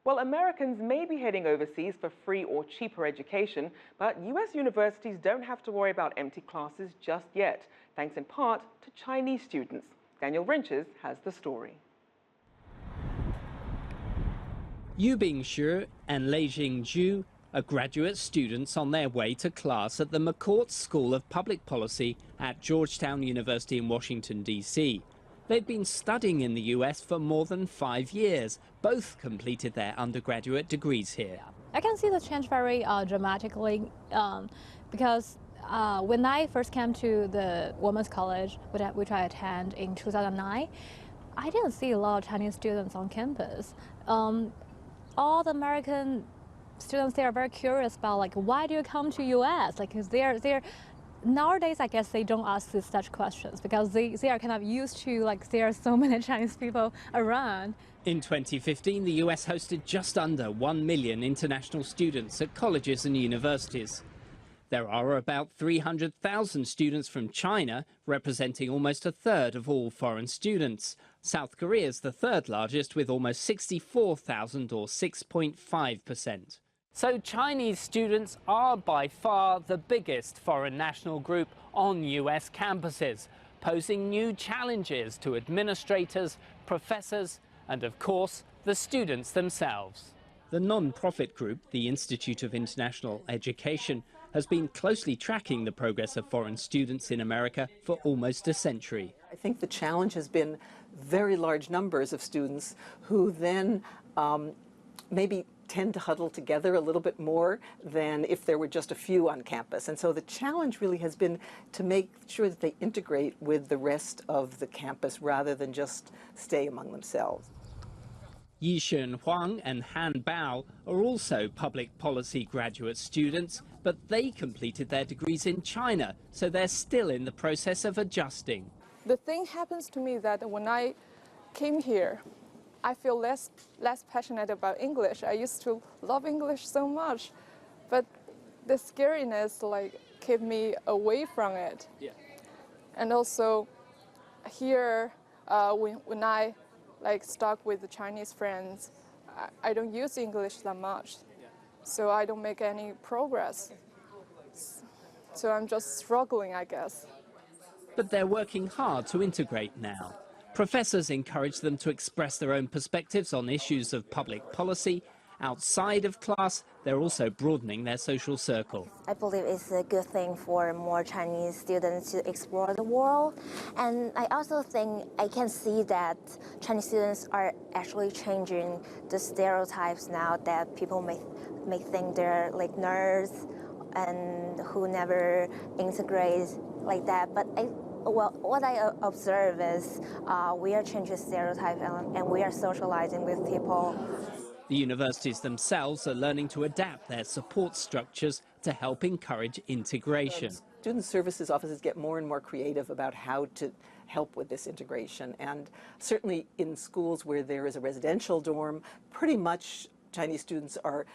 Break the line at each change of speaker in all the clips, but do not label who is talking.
Well, Americans may be heading overseas for free or cheaper education, but US universities don't have to worry about empty classes just yet, thanks in part to Chinese students. Ryntjes has the story.
Yu Bingxu and Lei Jingju are graduate students on their way to class at the McCourt School of Public Policy at Georgetown University in Washington, D.C. They've been studying in the US for more than 5 years. Both completed their undergraduate degrees here.
I can see the change very dramatically because when I first came to the Women's College, which I attend in 2009, I didn't see a lot of Chinese students on campus. All the American students, they are very curious about, like, why do you come to US? Like, because they're nowadays, I guess they don't ask such questions because they are kind of used to, like, there are so many Chinese people around.
In 2015, the US hosted just under 1 million international students at colleges and universities. There are about 300,000 students from China, representing almost a third of all foreign students. South Korea is the third largest, with almost 64,000 or 6.5%. So Chinese students are by far the biggest foreign national group on US campuses, posing new challenges to administrators, professors, and of course, the students themselves. The non-profit group, the Institute of International Education, has been closely tracking the progress of foreign students in America for almost a century.
I think the challenge has been very large numbers of students who then maybe tend to huddle together a little bit more than if there were just a few on campus. And so the challenge really has been to make sure that they integrate with the rest of the campus rather than just stay among themselves.
Yishen Huang and Han Bao are also public policy graduate students, but they completed their degrees in China, so they're still in the process of adjusting.
The thing happens to me that when I came here, I feel less passionate about English. I used to love English so much, but the scariness kept me away from it. Yeah. And also here, when I stuck with the Chinese friends, I don't use English that much, so I don't make any progress. So I'm just struggling, I guess.
But they're working hard to integrate now. Professors encourage them to express their own perspectives on issues of public policy. Outside of class, they're also broadening their social circle.
I believe it's a good thing for more Chinese students to explore the world. And I also think I can see that Chinese students are actually changing the stereotypes now that people may think they're like nerds and who never integrate like that. But what I observe is we are changing stereotypes and we are socializing with people.
The universities themselves are learning to adapt their support structures to help encourage integration.
Student services offices get more and more creative about how to help with this integration. And certainly in schools where there is a residential dorm, pretty much Chinese students are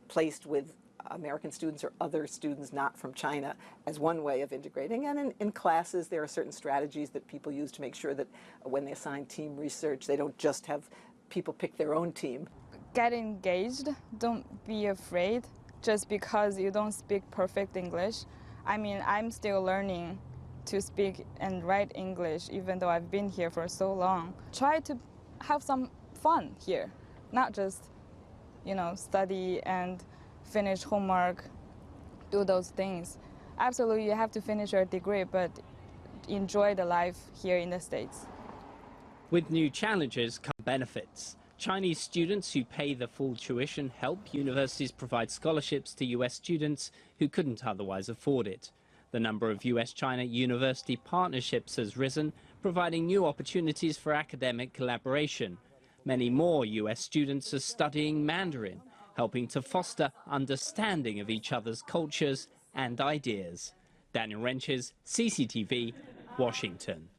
placed with American students or other students not from China as one way of integrating. And in classes, there are certain strategies that people use to make sure that when they assign team research, they don't just have people pick their own team.
Get engaged. Don't be afraid just because you don't speak perfect English. I mean, I'm still learning to speak and write English even though I've been here for so long. Try to have some fun here, not just, study and finish homework, do those things. Absolutely, you have to finish your degree, but enjoy the life here in the States.
With new challenges come benefits. Chinese students who pay the full tuition help universities provide scholarships to US students who couldn't otherwise afford it. The number of US-China university partnerships has risen, providing new opportunities for academic collaboration. Many more US students are studying Mandarin, helping to foster understanding of each other's cultures and ideas. Ryntjes, CCTV, Washington.